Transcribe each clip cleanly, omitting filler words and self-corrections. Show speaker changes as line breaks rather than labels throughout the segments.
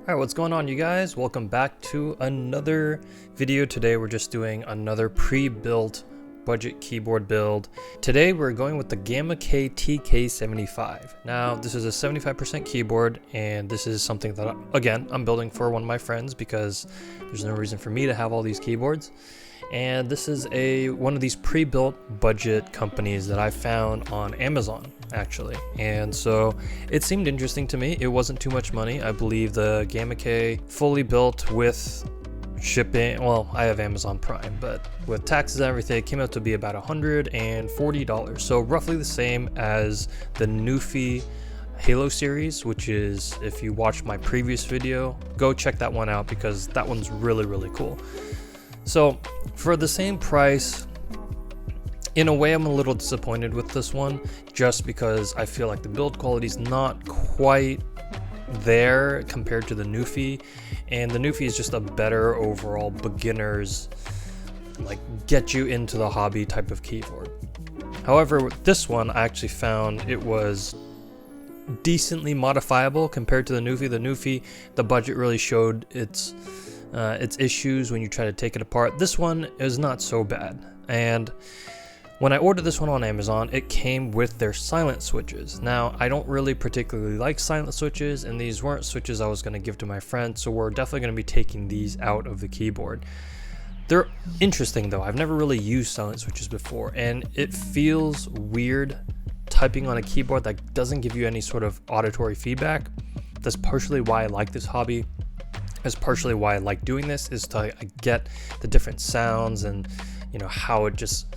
Alright, what's going on, you guys? Welcome back to another video. Today we're just doing another pre-built budget keyboard build. Today we're going with the Gamakay TK75. Now this is a 75% keyboard, and this is something that again I'm building for one of my friends because there's no reason for me to have all these keyboards. And this is one of these pre-built budget companies that I found on Amazon actually, and so it seemed interesting to me. It wasn't too much money. I believe the Gamakay fully built with shipping, well, I have Amazon Prime, but with taxes and everything, it came out to be about $140, so roughly the same as the Newfie Halo series, which is, if you watched my previous video, go check that one out because that one's really cool. So for the same price, in a way I'm a little disappointed with this one, just because I feel like the build quality is not quite there compared to the Newfie, and the Newfie is just a better overall beginner's, like, get you into the hobby type of keyboard. However, with this one I actually found it was decently modifiable compared to the Newfie. The Newfie, the budget really showed its issues when you try to take it apart. This one is not so bad, and when I ordered this one on Amazon, it came with their silent switches. Now, I don't really particularly like silent switches, and these weren't switches I was going to give to my friend, so we're definitely going to be taking these out of the keyboard. They're interesting though. I've never really used silent switches before, and it feels weird typing on a keyboard that doesn't give you any sort of auditory feedback. That's partially why I like this hobby. That's partially why I like doing this, is to get the different sounds and, you know, how it just,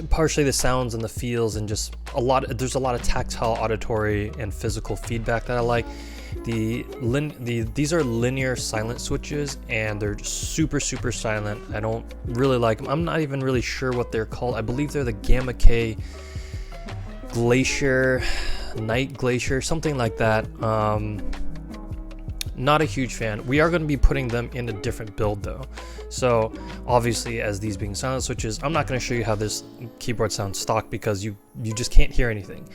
partially the sounds and the feels, and just there's a lot of tactile, auditory, and physical feedback that I like. These are linear silent switches, and they're super silent. I don't really like them. I'm not even really sure what they're called. I believe they're the Gamakay Glacier, Night Glacier, something like that. Not a huge fan. We are going to be putting them in a different build though. So obviously, as these being silent switches, I'm not going to show you how this keyboard sounds stock because you just can't hear anything.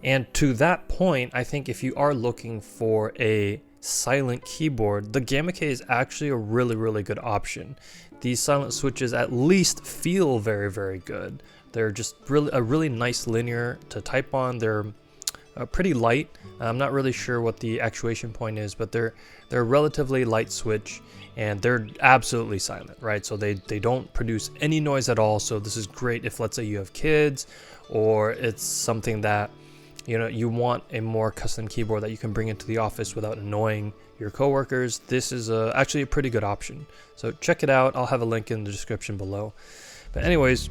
And to that point, I think if you are looking for a silent keyboard, the Gamakay is actually a really good option. These silent switches at least feel very good. They're just a really nice linear to type on. They're pretty light. I'm not really sure what the actuation point is, but they're a relatively light switch, and they're absolutely silent, right? So they don't produce any noise at all. So this is great if, let's say, you have kids, or it's something that, you know, you want a more custom keyboard that you can bring into the office without annoying your coworkers. This is actually a pretty good option. So check it out. I'll have a link in the description below. But anyways,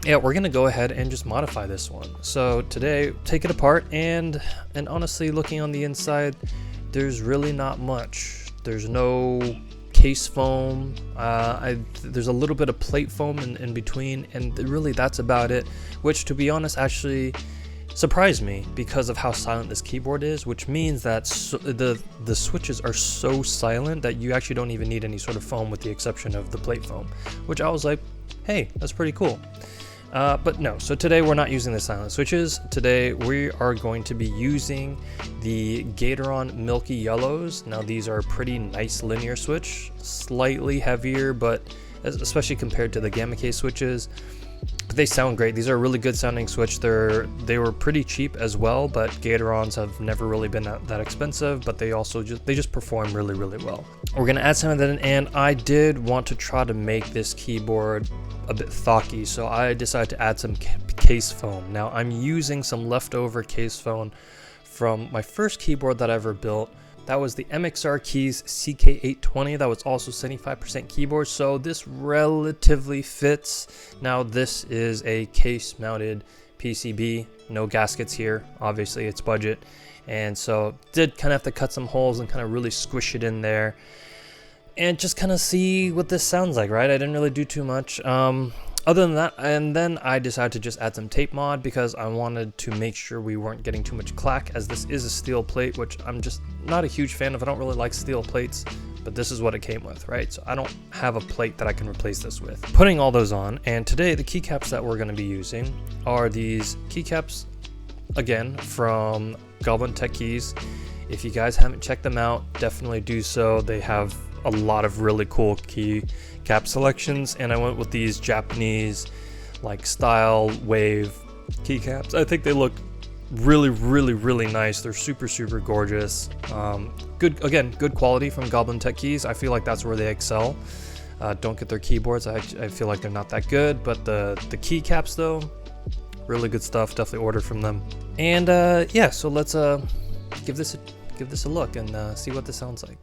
yeah, we're gonna go ahead and just modify this one. So today, take it apart, and honestly, looking on the inside, there's really not much. There's no case foam. There's a little bit of plate foam in between, and really that's about it. Which, to be honest, actually surprised me because of how silent this keyboard is. Which means that the switches are so silent that you actually don't even need any sort of foam, with the exception of the plate foam. Which I was like, hey, that's pretty cool. But no, so today we're not using the silent switches. Today we are going to be using the Gateron Milky Yellows. Now these are a pretty nice linear switch, slightly heavier, but especially compared to the Gamakay switches, but they sound great. These are a really good sounding switch. They were pretty cheap as well, but Gaterons have never really been that expensive, but they just perform really well. We're gonna add some of that in, and I did want to try to make this keyboard a bit thocky, so I decided to add some case foam. Now I'm using some leftover case foam from my first keyboard that I ever built. That was the MXR Keys CK820. That was also 75% keyboard, so this relatively fits. Now this is a case mounted PCB, no gaskets here, obviously it's budget, and so did kind of have to cut some holes and kind of really squish it in there and just kind of see what this sounds like, right? I didn't really do too much other than that, and then I decided to just add some tape mod because I wanted to make sure we weren't getting too much clack, as this is a steel plate, which I'm just not a huge fan of. I don't really like steel plates, but this is what it came with, right? So I don't have a plate that I can replace this with. Putting all those on, and today the keycaps that we're going to be using are these keycaps, again, from Gamakay TK75. If you guys haven't checked them out, definitely do so. They have a lot of really cool keycap selections, and I went with these Japanese like style wave keycaps. I think they look really nice. They're super gorgeous. Good quality from Goblin Tech Keys. I feel like that's where they excel. Don't get their keyboards. I feel like they're not that good, but the keycaps though, really good stuff. Definitely order from them. And yeah, so let's give this a look and see what this sounds like.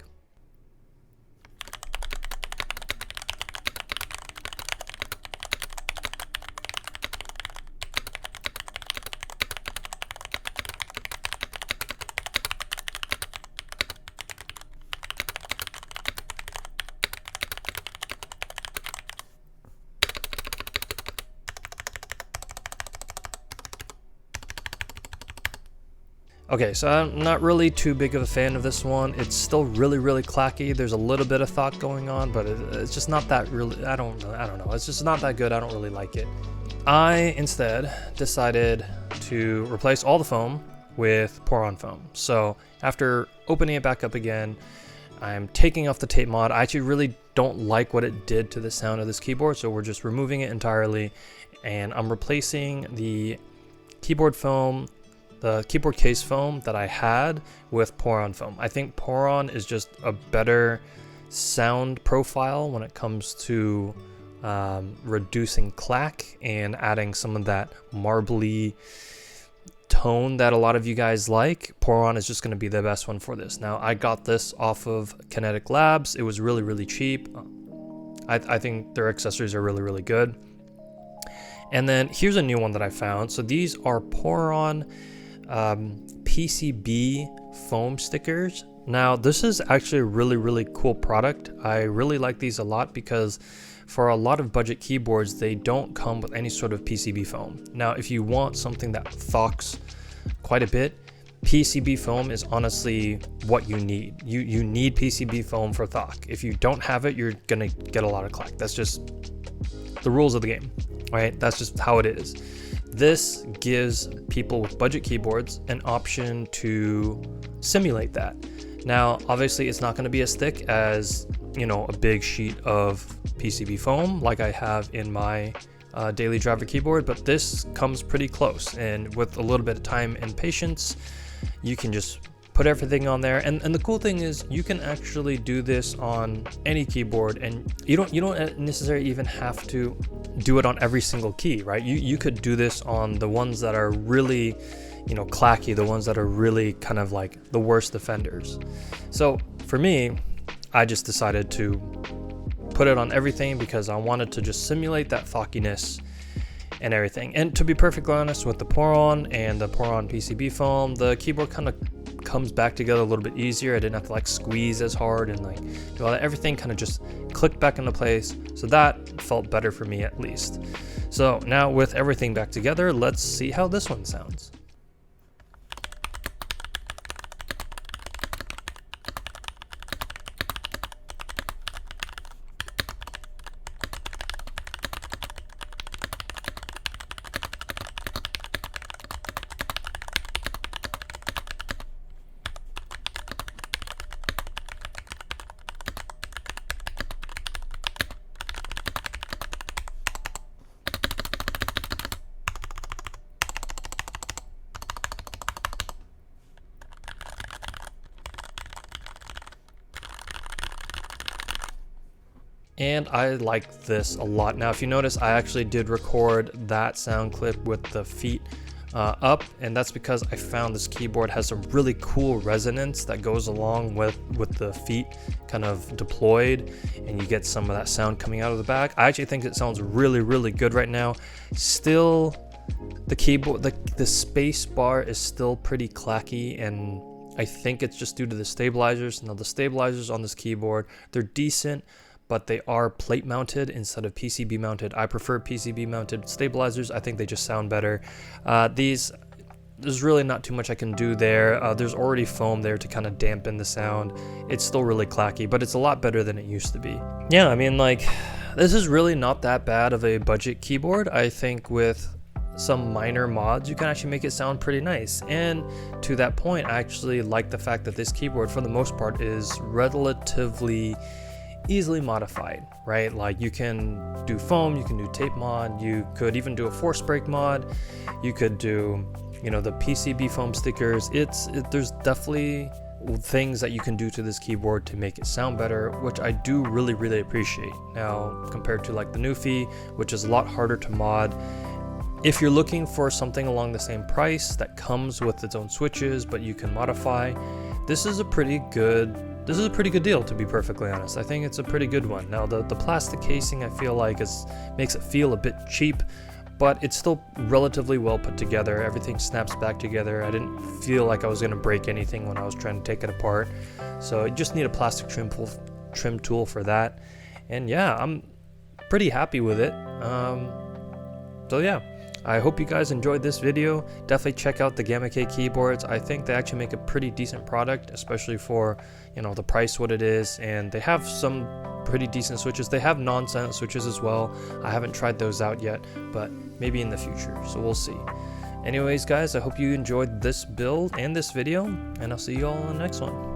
Okay, so I'm not really too big of a fan of this one. It's still really clacky. There's a little bit of thought going on, but it's just not that really, I don't know. It's just not that good. I don't really like it. I instead decided to replace all the foam with pour-on foam. So after opening it back up again, I'm taking off the tape mod. I actually really don't like what it did to the sound of this keyboard, so we're just removing it entirely, and I'm replacing the keyboard foam, the keyboard case foam that I had, with pour-on foam. I think pour-on is just a better sound profile when it comes to reducing clack and adding some of that marbly tone that a lot of you guys like. Pour-on is just going to be the best one for this. Now, I got this off of Kinetic Labs. It was really cheap. I think their accessories are really good. And then here's a new one that I found. So these are pour-on PCB foam stickers. Now this is actually a really cool product. I really like these a lot because for a lot of budget keyboards, they don't come with any sort of PCB foam. Now if you want something that thocks quite a bit, PCB foam is honestly what you need. You need PCB foam for thock. If you don't have it, you're gonna get a lot of clack. That's just the rules of the game, right? That's just how it is. This gives people with budget keyboards an option to simulate that. Now, obviously, it's not going to be as thick as, you know, a big sheet of PCB foam like I have in my daily driver keyboard, but this comes pretty close. And with a little bit of time and patience, you can just put everything on there. And the cool thing is you can actually do this on any keyboard, and you don't necessarily even have to do it on every single key, right? You could do this on the ones that are really, you know, clacky, the ones that are really kind of like the worst offenders. So for me, I just decided to put it on everything because I wanted to just simulate that thockiness and everything. And to be perfectly honest, with the pour-on and the pour-on PCB foam, the keyboard kind of comes back together a little bit easier. I didn't have to like squeeze as hard and like do all that. Everything kind of just clicked back into place. So that felt better for me at least. So now with everything back together, let's see how this one sounds. And I like this a lot. Now, if you notice, I actually did record that sound clip with the feet up, and that's because I found this keyboard has some really cool resonance that goes along with the feet kind of deployed, and you get some of that sound coming out of the back. I actually think it sounds really good right now. Still, the keyboard, the space bar is still pretty clacky, and I think it's just due to the stabilizers. Now, the stabilizers on this keyboard, they're decent, but they are plate mounted instead of PCB mounted. I prefer PCB mounted stabilizers. I think they just sound better. There's really not too much I can do there. There's already foam there to kind of dampen the sound. It's still really clacky, but it's a lot better than it used to be. Yeah, I mean, like, this is really not that bad of a budget keyboard. I think with some minor mods, you can actually make it sound pretty nice. And to that point, I actually like the fact that this keyboard for the most part is relatively easily modified, right? Like you can do foam, you can do tape mod, you could even do a force break mod, you could do, you know, the PCB foam stickers. There's definitely things that you can do to this keyboard to make it sound better, which I do really appreciate. Now compared to like the Newfie, which is a lot harder to mod, if you're looking for something along the same price that comes with its own switches but you can modify, this is a pretty good deal, to be perfectly honest. I think it's a pretty good one. Now the plastic casing, I feel like makes it feel a bit cheap, but it's still relatively well put together. Everything snaps back together. I didn't feel like I was going to break anything when I was trying to take it apart. So you just need a plastic trim tool for that. And yeah, I'm pretty happy with it. So yeah, I hope you guys enjoyed this video. Definitely check out the Gamakay keyboards. I think they actually make a pretty decent product, especially for, you know, the price what it is, and they have some pretty decent switches. They have non-silent switches as well. I haven't tried those out yet, but maybe in the future, so we'll see. Anyways guys, I hope you enjoyed this build and this video, and I'll see you all in the next one.